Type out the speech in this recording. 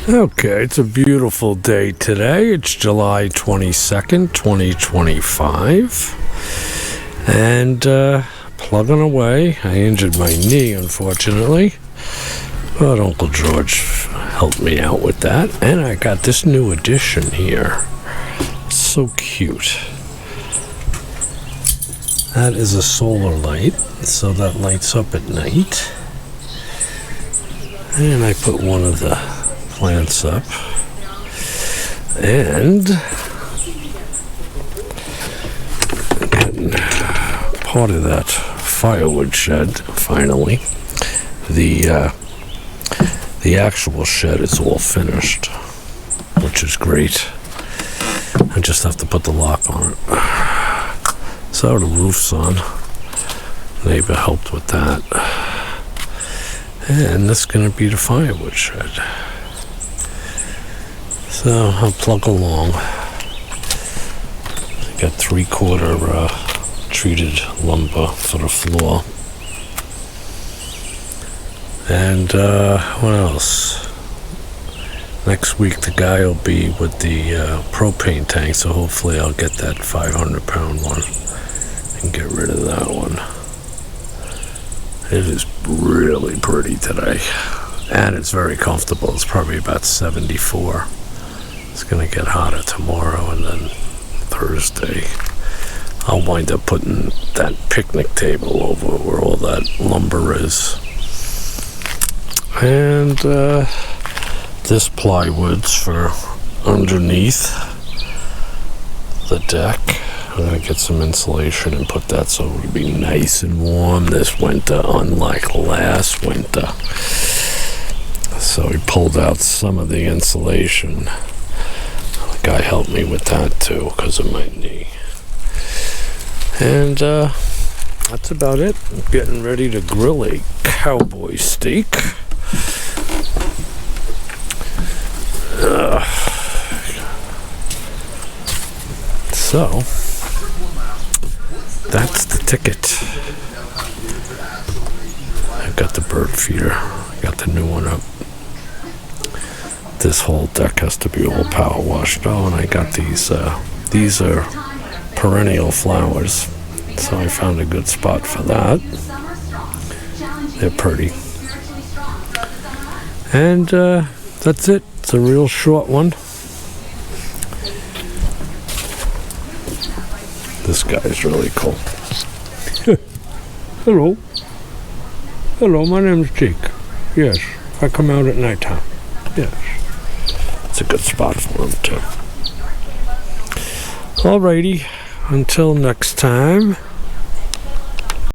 Okay, it's a beautiful day today. It's July 22nd, 2025. And plugging away. I injured my knee, unfortunately. But Uncle George helped me out with that. And I got this new addition here. So cute. That is a solar light, so that lights up at night. And I put one of the plants up. And getting part of that firewood shed, finally. The actual shed is all finished, which is great. I just have to put the lock on it. So the roof's on. Neighbor helped with that. And this is going to be the firewood shed. So I'll plug along. I got 3/4 treated lumber for the floor. And what else? Next week the guy will be with the propane tank, so hopefully I'll get that 500-pound one and get rid of that one. It is really pretty today, and it's very comfortable. It's probably about 74. It's gonna get hotter tomorrow, and then Thursday I'll wind up putting that picnic table over where all that lumber is. And this plywood's for underneath the deck. I'm going to get some insulation and put that so it'll be nice and warm this winter, unlike last winter. So we pulled out some of the insulation. The guy helped me with that too because of my knee. And that's about it. I'm getting ready to grill a cowboy steak. So that's the ticket. I got the bird feeder. I got the new one up. This whole deck has to be all power washed. Oh, and I got these. These are perennial flowers, so I found a good spot for that. They're pretty. And that's it. It's a real short one. This guy's really cool. Hello. Hello, my name's Jake. Yes, I come out at nighttime. Yes. It's a good spot for him, too. Alrighty. Until next time.